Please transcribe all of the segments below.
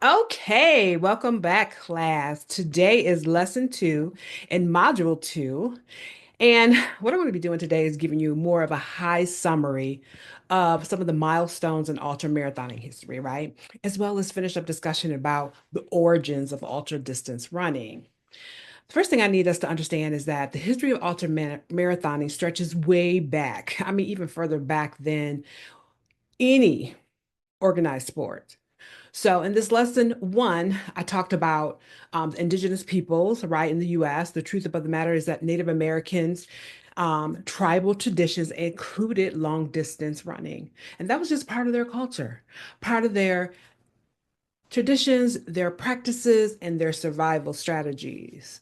Okay, welcome back, class. Today is lesson two in module two. And what I'm going to be doing today is giving you more of a high summary of some of the milestones in ultra marathoning history, right? As well as finish up discussion about the origins of ultra distance running. The first thing I need us to understand is that the history of ultra marathoning stretches way back. I mean, even further back than any organized sport. So in this lesson one, I talked about indigenous peoples, right, in the US. The truth about the matter is that Native Americans tribal traditions included long distance running. And that was just part of their culture, part of their traditions, their practices, and their survival strategies.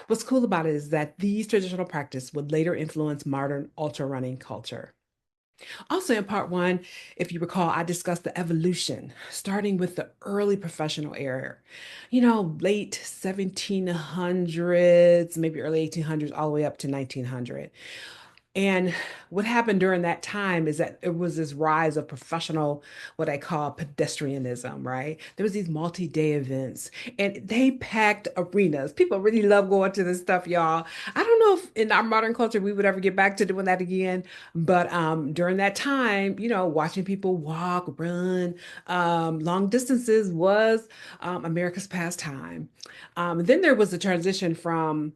What's cool about it is that these traditional practices would later influence modern ultra running culture. Also, in part one, if you recall, I discussed the evolution, starting with the early professional era, late 1700s, maybe early 1800s, all the way up to 1900. And what happened during that time is that it was this rise of professional, what I call pedestrianism, right? There was these multi-day events and they packed arenas. People really love going to this stuff, y'all. I don't know if in our modern culture we would ever get back to doing that again, but during that time, watching people walk, run, long distances was America's pastime. Then there was the transition from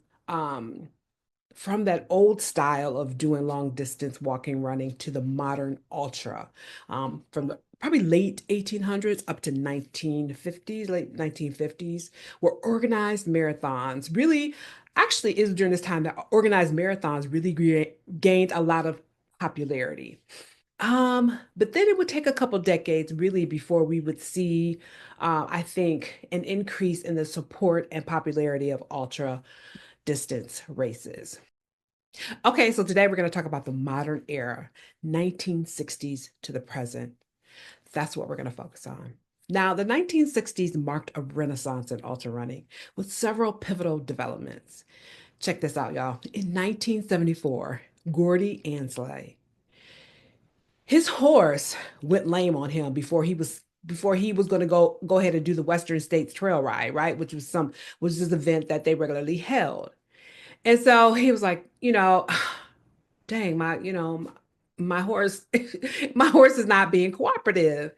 that old style of doing long distance walking, running to the modern ultra, from the probably late 1800s up to 1950s, late 1950s, were organized marathons. Really, actually, is during this time that organized marathons really gained a lot of popularity. But then it would take a couple decades really before we would see, I think, an increase in the support and popularity of ultra distance races. Okay, so today we're going to talk about the modern era, 1960s to the present. That's what we're going to focus on. Now, the 1960s marked a renaissance in ultra running with several pivotal developments. Check this out, y'all. In 1974, Gordy Ainsleigh, his horse went lame on him before he was going to go ahead and do the Western States Trail Ride, right? Which is this event that they regularly held. And so he was like, dang, my horse, my horse is not being cooperative.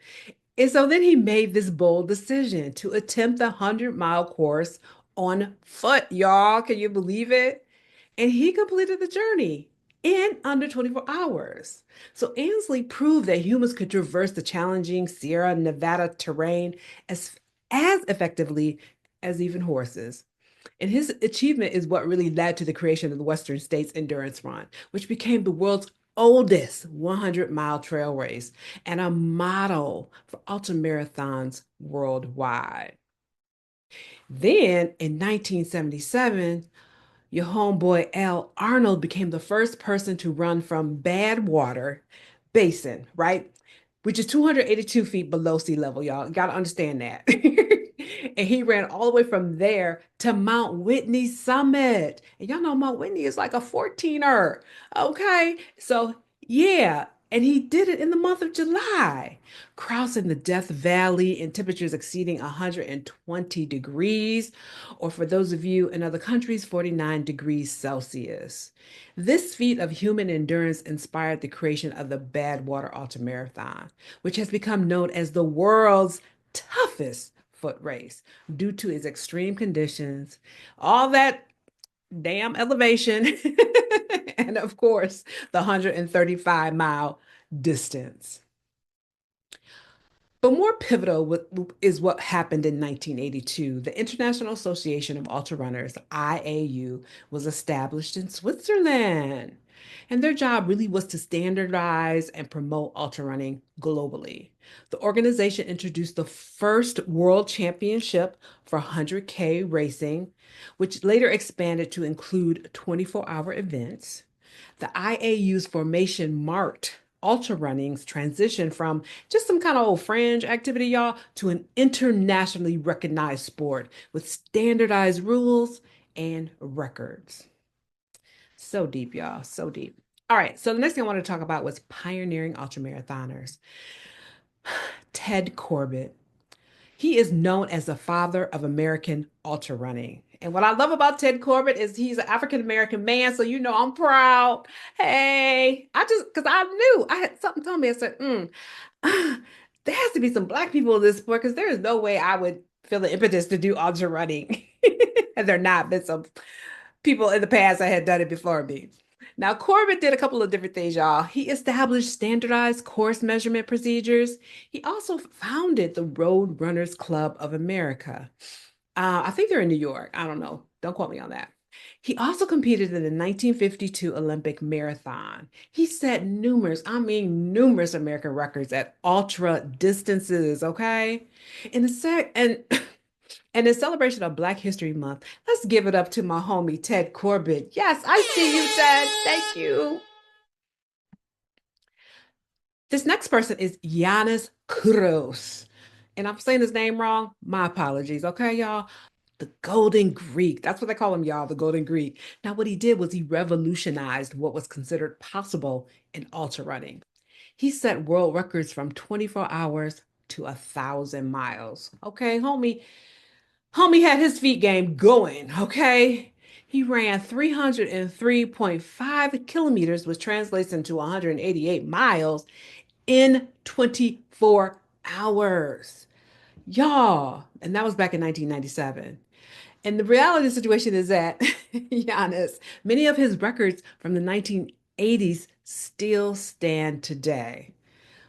And so then he made this bold decision to attempt the 100-mile course on foot, y'all. Can you believe it? And he completed the journey in under 24 hours. So Ansley proved that humans could traverse the challenging Sierra Nevada terrain as effectively as even horses. And his achievement is what really led to the creation of the Western States Endurance Run, which became the world's oldest 100-mile trail race and a model for ultramarathons worldwide. Then in 1977, your homeboy L. Arnold became the first person to run from Badwater Basin, right? Which is 282 feet below sea level, y'all. You gotta understand that. And he ran all the way from there to Mount Whitney Summit. And y'all know Mount Whitney is like a 14er. Okay. So, yeah. And he did it in the month of July, crossing the Death Valley in temperatures exceeding 120 degrees, or for those of you in other countries, 49 degrees Celsius. This feat of human endurance inspired the creation of the Badwater Ultramarathon, which has become known as the world's toughest foot race due to its extreme conditions, all that damn elevation, and of course, the 135-mile distance. But more pivotal is what happened in 1982. The International Association of Ultra Runners, IAU, was established in Switzerland. And their job really was to standardize and promote ultra running globally. The organization introduced the first world championship for 100K racing, which later expanded to include 24-hour events. The IAU's formation marked ultra running's transition from just some kind of old fringe activity, y'all, to an internationally recognized sport with standardized rules and records. So deep, y'all, so deep. All right, so the next thing I want to talk about was pioneering ultramarathoners. Ted Corbett. He is known as the father of American ultra running. And what I love about Ted Corbett is he's an African American man, so you know I'm proud. Hey, I just because I knew I had something told me. I said, there has to be some black people in this sport because there is no way I would feel the impetus to do ultra running. And there not been some people in the past that had done it before me. Now, Corbett did a couple of different things, y'all. He established standardized course measurement procedures. He also founded the Road Runners Club of America. I think they're in New York. I don't know. Don't quote me on that. He also competed in the 1952 Olympic Marathon. He set numerous American records at ultra distances, okay? In the sec and And in celebration of Black History Month, let's give it up to my homie Ted Corbett. Yes, I see you, Ted. Thank you. This next person is Giannis Kouros. And I'm saying his name wrong. My apologies. Okay, y'all. The Golden Greek. That's what they call him, y'all, the Golden Greek. Now, what he did was he revolutionized what was considered possible in ultra running. He set world records from 24 hours to 1,000 miles. Okay, homie had his feet game going, okay? He ran 303.5 kilometers, which translates into 188 miles in 24 hours. Y'all, and that was back in 1997. And the reality of the situation is that, Giannis, many of his records from the 1980s still stand today.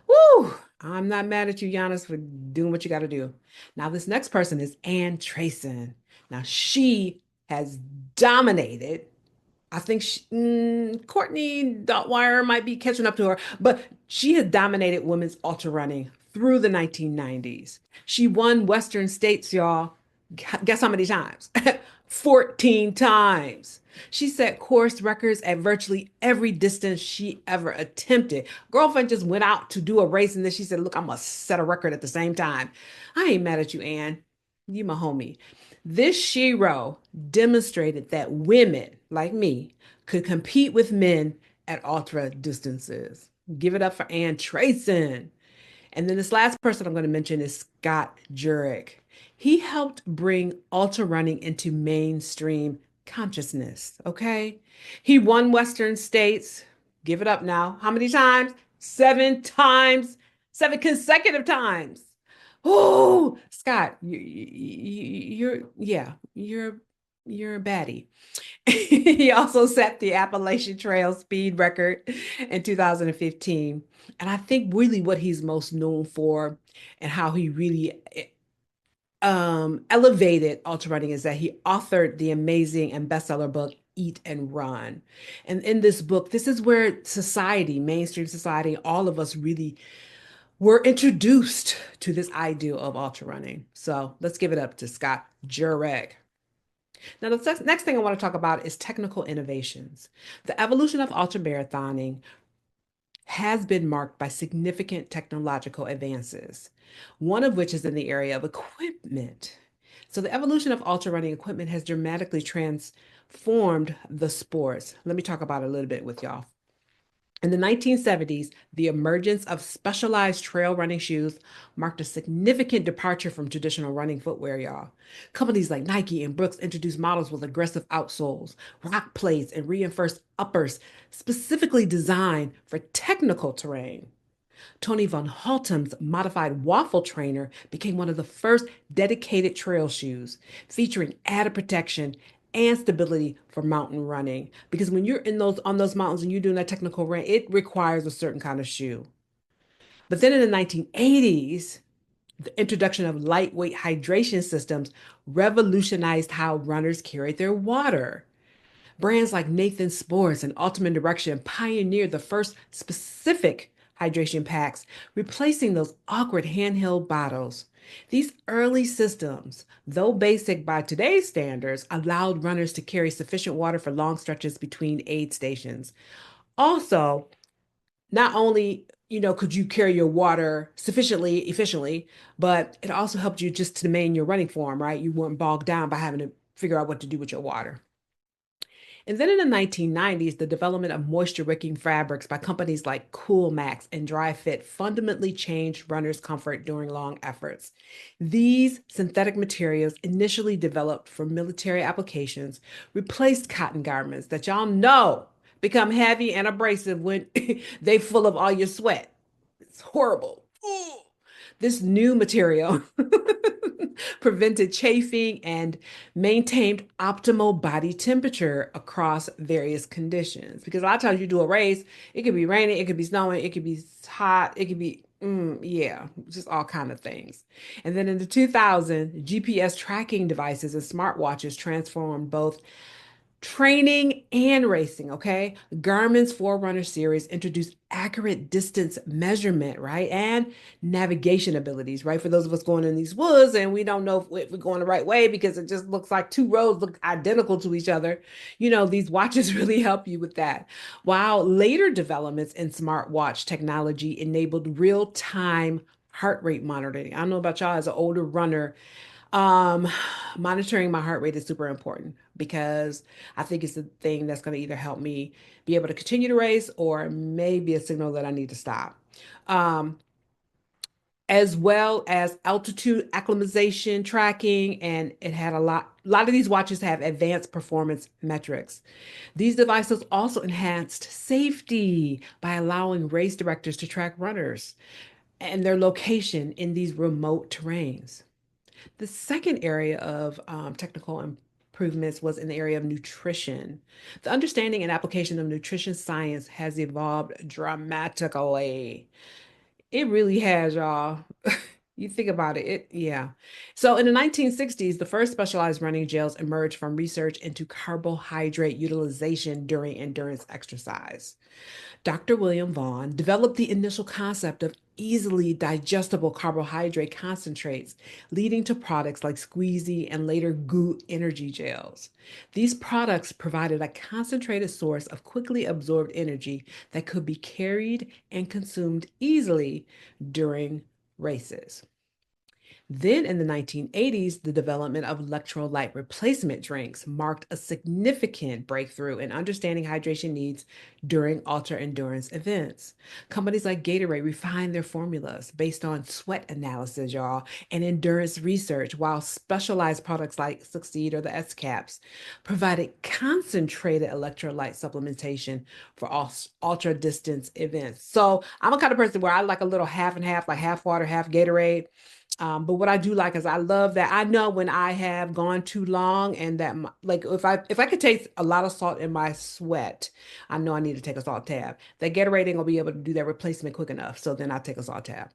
Woo! I'm not mad at you, Giannis, for doing what you got to do. Now, this next person is Ann Trayson. Now, she has dominated. I think Courtney Dotwire might be catching up to her, but she has dominated women's ultra running through the 1990s. She won Western States, y'all. Guess how many times? 14 times. She set course records at virtually every distance she ever attempted. Girlfriend just went out to do a race and then she said, look, I'm gonna set a record at the same time. I ain't mad at you, Ann. You my homie. This Shiro demonstrated that women like me could compete with men at ultra distances. Give it up for Ann Trayson. And then this last person I'm going to mention is Scott Jurek. He helped bring ultra running into mainstream consciousness. Okay. He won Western States. Give it up now. How many times? 7 times, 7 consecutive times. Oh, Scott, you're a baddie. He also set the Appalachian Trail speed record in 2015. And I think really what he's most known for and how he really elevated ultra running is that he authored the amazing and bestseller book Eat and Run. And in this book, this is where society, mainstream society, all of us really were introduced to this ideal of ultra running. So let's give it up to Scott Jurek. Now, the next thing I want to talk about is technical innovations. The evolution of ultramarathoning has been marked by significant technological advances, one of which is in the area of equipment. So the evolution of ultra running equipment has dramatically transformed the sports. Let me talk about it a little bit with y'all. In the 1970s, the emergence of specialized trail running shoes marked a significant departure from traditional running footwear, y'all. Companies like Nike and Brooks introduced models with aggressive outsoles, rock plates, and reinforced uppers specifically designed for technical terrain. Tony von Haltem's modified waffle trainer became one of the first dedicated trail shoes, featuring added protection and stability for mountain running. Because when you're in those on those mountains and you're doing that technical run, it requires a certain kind of shoe. But then in the 1980s, the introduction of lightweight hydration systems revolutionized how runners carried their water. Brands like Nathan Sports and Ultimate Direction pioneered the first specific hydration packs, replacing those awkward handheld bottles. These early systems, though basic by today's standards, allowed runners to carry sufficient water for long stretches between aid stations. Also, not only could you carry your water sufficiently efficiently, but it also helped you just to maintain your running form, right? You weren't bogged down by having to figure out what to do with your water. And then in the 1990s, the development of moisture-wicking fabrics by companies like Cool Max and Dry Fit fundamentally changed runners' comfort during long efforts. These synthetic materials, initially developed for military applications, replaced cotton garments that y'all know become heavy and abrasive when they full of all your sweat. It's horrible. Ooh. This new material prevented chafing and maintained optimal body temperature across various conditions. Because a lot of times you do a race, it could be raining, it could be snowing, it could be hot, it could be yeah, just all kind of things. And then in the 2000, GPS tracking devices and smartwatches transformed both training and racing, okay? Garmin's Forerunner series introduced accurate distance measurement, right? And navigation abilities, right? For those of us going in these woods and we don't know if we're going the right way because it just looks like two roads look identical to each other. These watches really help you with that. While later developments in smartwatch technology enabled real-time heart rate monitoring. I don't know about y'all as an older runner, um, monitoring my heart rate is super important because I think it's the thing that's going to either help me be able to continue to race or maybe a signal that I need to stop. Um, as well as altitude acclimatization tracking, and it had a lot of these watches have advanced performance metrics. These devices also enhanced safety by allowing race directors to track runners and their location in these remote terrains. The second area of technical improvements was in the area of nutrition. The understanding and application of nutrition science has evolved dramatically. It really has, y'all. You think about it, yeah. So in the 1960s, the first specialized running gels emerged from research into carbohydrate utilization during endurance exercise. Dr. William Vaughan developed the initial concept of easily digestible carbohydrate concentrates, leading to products like Squeezy and later Goo energy gels. These products provided a concentrated source of quickly absorbed energy that could be carried and consumed easily during races. Then in the 1980s, the development of electrolyte replacement drinks marked a significant breakthrough in understanding hydration needs during ultra endurance events. Companies like Gatorade refined their formulas based on sweat analysis, y'all, and endurance research, while specialized products like Succeed or the S caps provided concentrated electrolyte supplementation for ultra distance events. So I'm a kind of person where I like a little half and half, like half water, half Gatorade. But what I do like is I love that I know when I have gone too long and that like if I could taste a lot of salt in my sweat, I know I need to take a salt tab. That Gatorade ain't gonna be able to do that replacement quick enough, so then I take a salt tab.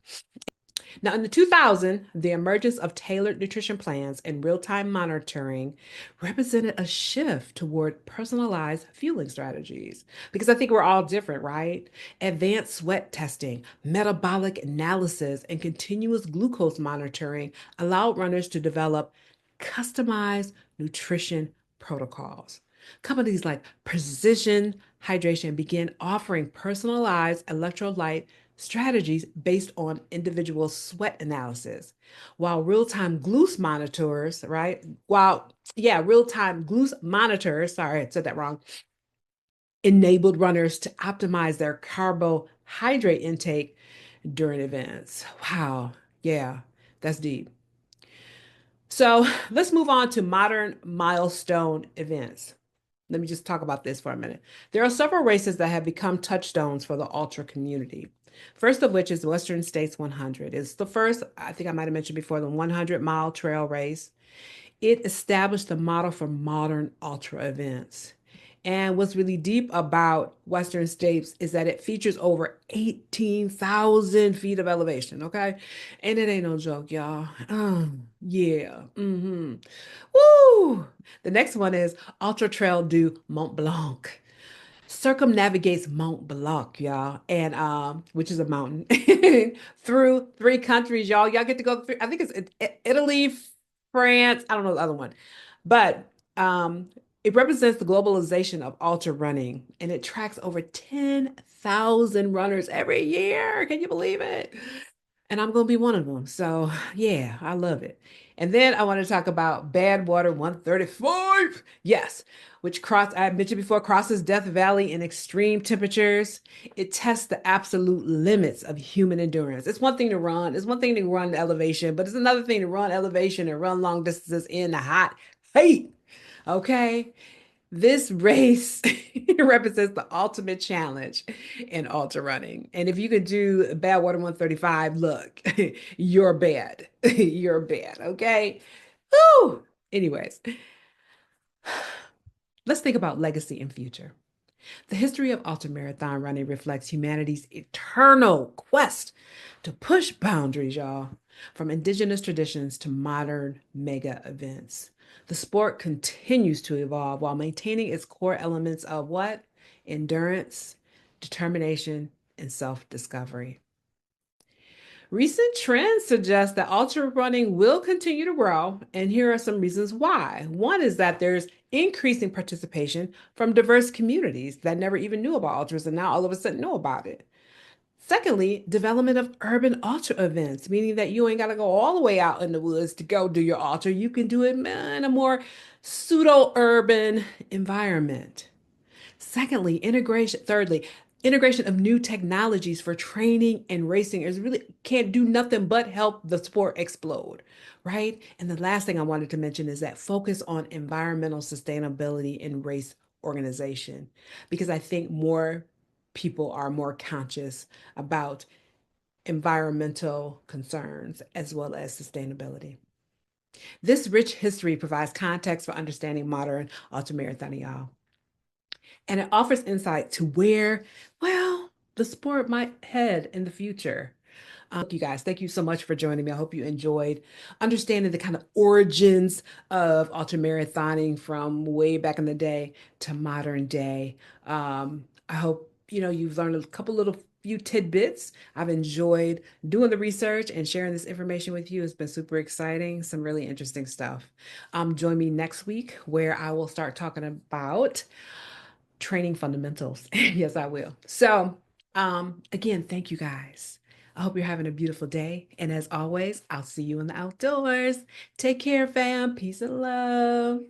Now, in the 2000, the emergence of tailored nutrition plans and real-time monitoring represented a shift toward personalized fueling strategies. Because I think we're all different, right? Advanced sweat testing, metabolic analysis, and continuous glucose monitoring allowed runners to develop customized nutrition protocols. Companies like Precision Hydration began offering personalized electrolyte strategies based on individual sweat analysis, while real-time glucose monitors, right? Real-time glucose monitors, sorry, I said that wrong, enabled runners to optimize their carbohydrate intake during events. Wow, yeah, that's deep. So let's move on to modern milestone events. Let me just talk about this for a minute. There are several races that have become touchstones for the ultra community. First of which is the Western States 100. It's the first, I think I might have mentioned before, the 100-mile trail race. It established the model for modern ultra events. And what's really deep about Western States is that it features over 18,000 feet of elevation, okay? And it ain't no joke, y'all. Yeah. Woo! The next one is Ultra Trail du Mont Blanc. Circumnavigates Mont Blanc, y'all, and which is a mountain through three countries, y'all. Y'all get to go through, I think it's Italy, France, I don't know the other one, but it represents the globalization of ultra running, and it tracks over 10,000 runners every year. Can you believe it? And I'm going to be one of them. So, yeah, I love it. And then I want to talk about Badwater 135. Yes, which I mentioned before, crosses Death Valley in extreme temperatures. It tests the absolute limits of human endurance. It's one thing to run, it's one thing to run elevation, but it's another thing to run elevation and run long distances in the hot heat. Okay. This race represents the ultimate challenge in ultra running. And if you could do Badwater 135, look, you're bad. You're bad. Okay. Whew. Anyways, let's think about legacy and future. The history of ultramarathon running reflects humanity's eternal quest to push boundaries, y'all, from indigenous traditions to modern mega events. The sport continues to evolve while maintaining its core elements of what? Endurance, determination, and self-discovery. Recent trends suggest that ultra running will continue to grow, and here are some reasons why. One is that there's increasing participation from diverse communities that never even knew about ultras and now all of a sudden know about it. Secondly, development of urban ultra events, meaning that you ain't got to go all the way out in the woods to go do your ultra. You can do it in a more pseudo-urban environment. Thirdly, integration of new technologies for training and racing is really can't do nothing but help the sport explode, right? And the last thing I wanted to mention is that focus on environmental sustainability in race organization, because I think more people are more conscious about environmental concerns as well as sustainability. This rich history provides context for understanding modern ultramarathoning, y'all. And it offers insight to where, well, the sport might head in the future. You guys, thank you so much for joining me. I hope you enjoyed understanding the kind of origins of ultramarathoning from way back in the day to modern day. I hope you've learned a couple little few tidbits. I've enjoyed doing the research and sharing this information with you. It's been super exciting, some really interesting stuff. Join me next week where I will start talking about training fundamentals. Yes, I will. So, again, thank you guys. I hope you're having a beautiful day. And as always, I'll see you in the outdoors. Take care, fam. Peace and love.